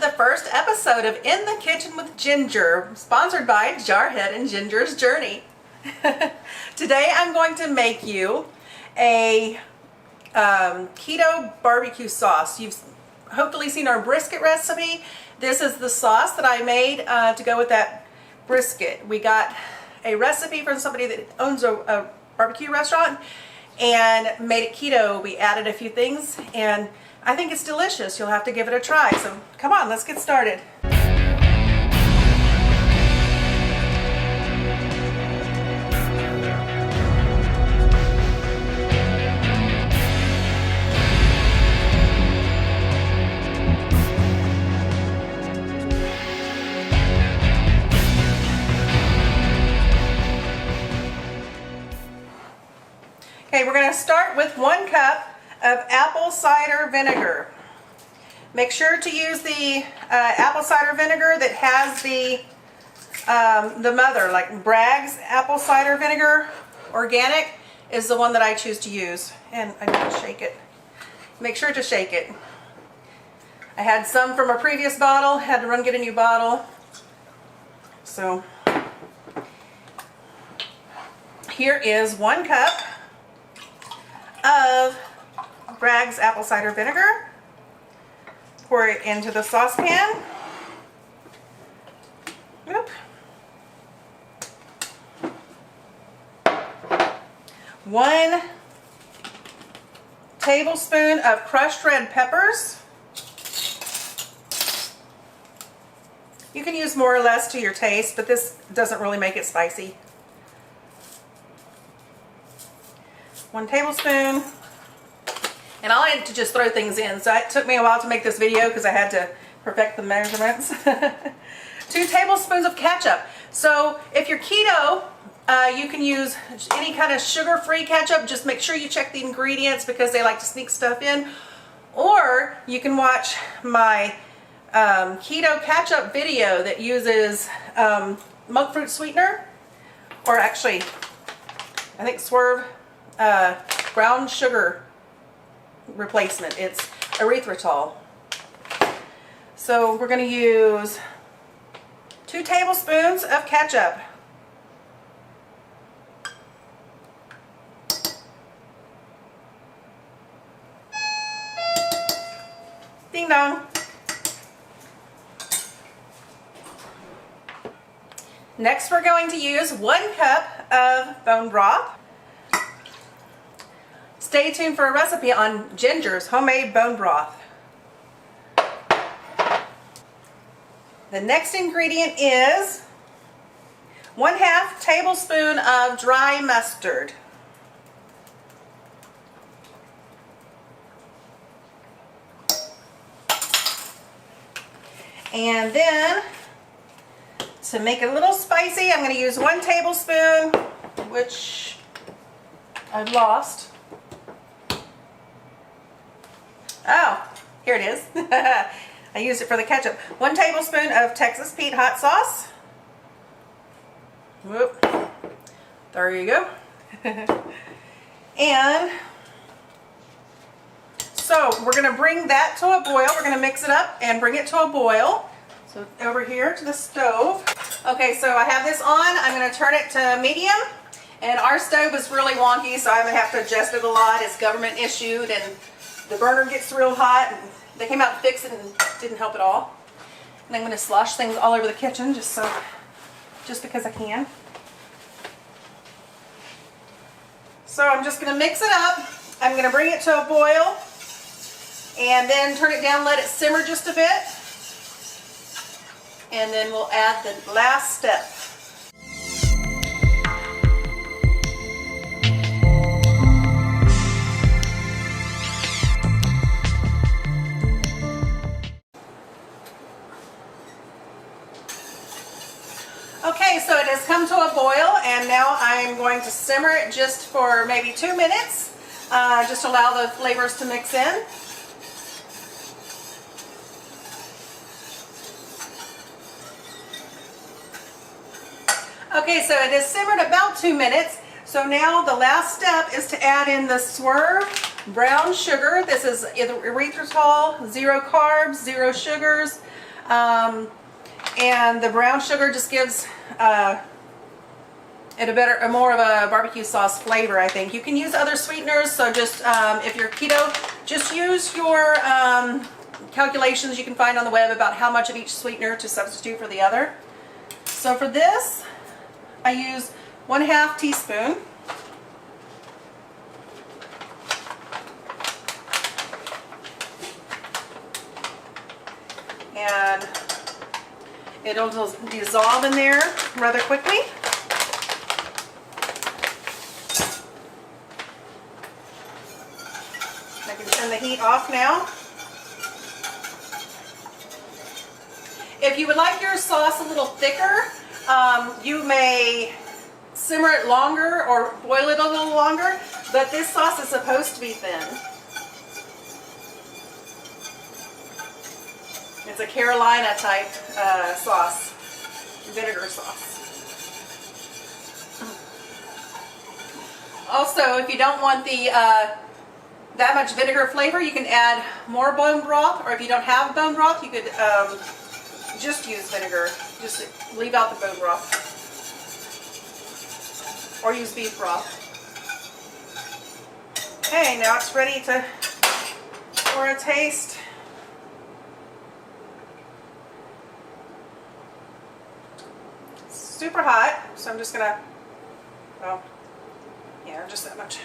the first episode of In the Kitchen with Ginger, sponsored by Jarhead and Ginger's Journey. Today I'm going to make you a keto barbecue sauce. You've hopefully seen our brisket recipe. This is the sauce that I made to go with that brisket. We got a recipe from somebody that owns a barbecue restaurant and made it keto. We added a few things and I think it's delicious. You'll have to give it a try. So come on, let's get started. Okay, we're going to start with 1 cup of apple cider vinegar. Make sure to use the apple cider vinegar that has the mother, like Bragg's apple cider vinegar. Organic is the one that I choose to use. And I'm going to shake it. Make sure to shake it. I had some from a previous bottle, had to run get a new bottle. So here is 1 cup of Bragg's apple cider vinegar. Pour it into the saucepan. Oop. 1 tablespoon of crushed red peppers. You can use more or less to your taste, but this doesn't really make it spicy. 1 tablespoon. And I like to just throw things in, so it took me a while to make this video because I had to perfect the measurements. 2 tablespoons of ketchup. So if you're keto, you can use any kind of sugar-free ketchup. Just make sure you check the ingredients because they like to sneak stuff in. Or you can watch my keto ketchup video that uses monk fruit sweetener, or actually I think Swerve brown sugar replacement. It's erythritol. So we're going to use 2 tablespoons of ketchup. Ding dong. Next we're going to use 1 cup of bone broth. Stay tuned for a recipe on Ginger's homemade bone broth. The next ingredient is 1/2 tablespoon of dry mustard. And then, to make it a little spicy, I'm going to use 1 tablespoon, which I've lost. Oh, here it is. I used it for the ketchup. 1 tablespoon of Texas Pete hot sauce. Whoop. There you go. And so we're going to bring that to a boil. We're going to mix it up and bring it to a boil. So over here to the stove. Okay, so I have this on. I'm going to turn it to medium. And our stove is really wonky, so I'm going to have to adjust it a lot. It's government issued and the burner gets real hot, and they came out to fix it and didn't help at all. And I'm going to slosh things all over the kitchen just because I can. So I'm just going to mix it up. I'm going to bring it to a boil and then turn it down, let it simmer just a bit. And then we'll add the last step. Okay, so it has come to a boil, and now I'm going to simmer it just for maybe 2 minutes, just to allow the flavors to mix in. Okay, so it has simmered about 2 minutes. So now the last step is to add in the Swerve brown sugar. This is erythritol, 0 carbs, 0 sugars. And the brown sugar just gives it a more of a barbecue sauce flavor, I think. You can use other sweeteners, so just if you're keto, just use your calculations you can find on the web about how much of each sweetener to substitute for the other. So for this, I use 1/2 teaspoon. And it'll dissolve in there rather quickly. I can turn the heat off now. If you would like your sauce a little thicker, you may simmer it longer or boil it a little longer, but this sauce is supposed to be thin. It's a Carolina type sauce, vinegar sauce. Also, if you don't want the that much vinegar flavor, you can add more bone broth, or if you don't have bone broth, you could just use vinegar. Just leave out the bone broth. Or use beef broth. Okay, now it's ready for a taste. Super hot, so I'm just gonna, oh, yeah, just that much.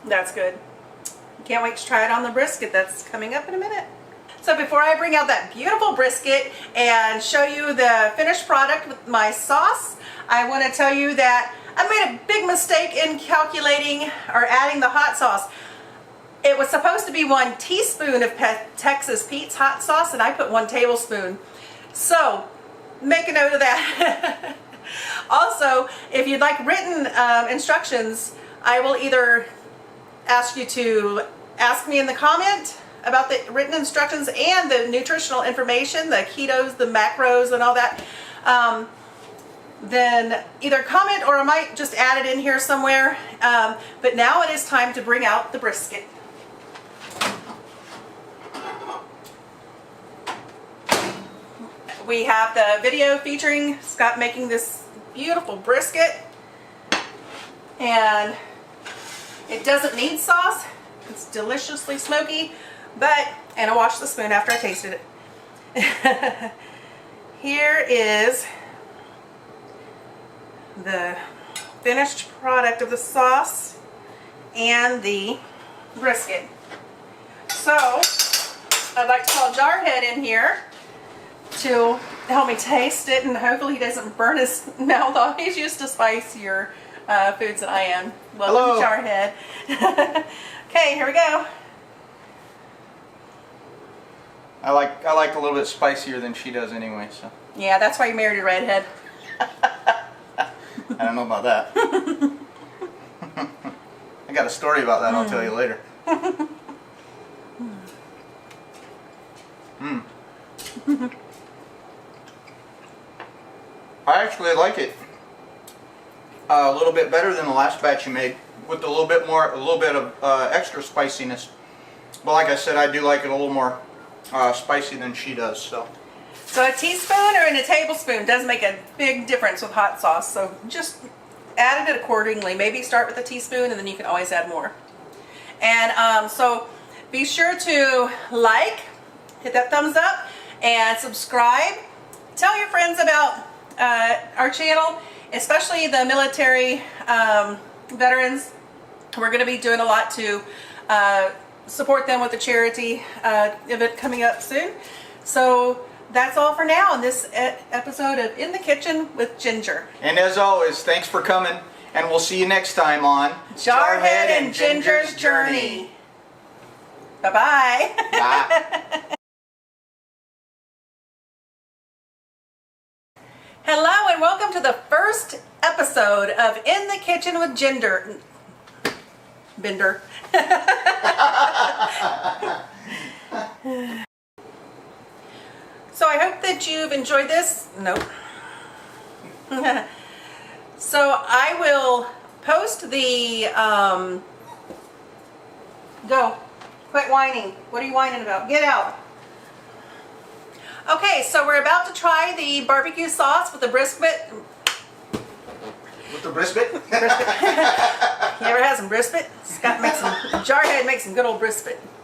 That's good. Can't wait to try it on the brisket. That's coming up in a minute. So before I bring out that beautiful brisket and show you the finished product with my sauce, I want to tell you that I made a big mistake in calculating or adding the hot sauce. It was supposed to be 1 teaspoon of Texas Pete's hot sauce, and I put 1 tablespoon. So make a note of that. Also, if you'd like written instructions, I will either ask you to ask me in the comment about the written instructions and the nutritional information, the ketos, the macros, and all that. Then either comment, or I might just add it in here somewhere. But now it is time to bring out the brisket. We have the video featuring Scott making this beautiful brisket, and it doesn't need sauce. It's deliciously smoky, and I washed the spoon after I tasted it. Here is the finished product of the sauce and the brisket. So I'd like to call Jarhead in here to help me taste it, and hopefully he doesn't burn his mouth off. He's used to spicier foods than I am. Welcome, Jarhead. Okay, here we go. I like a little bit spicier than she does anyway, so. Yeah, that's why you married a redhead. I don't know about that. I got a story about that. I'll tell you later. I actually like it a little bit better than the last batch you made, with a little bit of extra spiciness. But like I said, I do like it a little more spicy than she does. So a teaspoon or in a tablespoon does make a big difference with hot sauce. So just add it accordingly. Maybe start with a teaspoon, and then you can always add more. And so be sure to hit that thumbs up, and subscribe. Tell your friends about our channel, especially the military veterans. We're going to be doing a lot to support them with the charity event coming up soon. So that's all for now in this episode of In the Kitchen with Ginger. And as always, thanks for coming, and we'll see you next time on Jarhead and Ginger's Journey. Bye-bye. Bye. Hello and welcome to the first episode of In the Kitchen with Ginger. Bender. So I hope that you've enjoyed this. Nope. So I will post the, go. Quit whining. What are you whining about? Get out. Okay, so we're about to try the barbecue sauce with the brisket. With the brisket? You ever had some brisket? Scott makes some. Jarhead makes some good old brisket.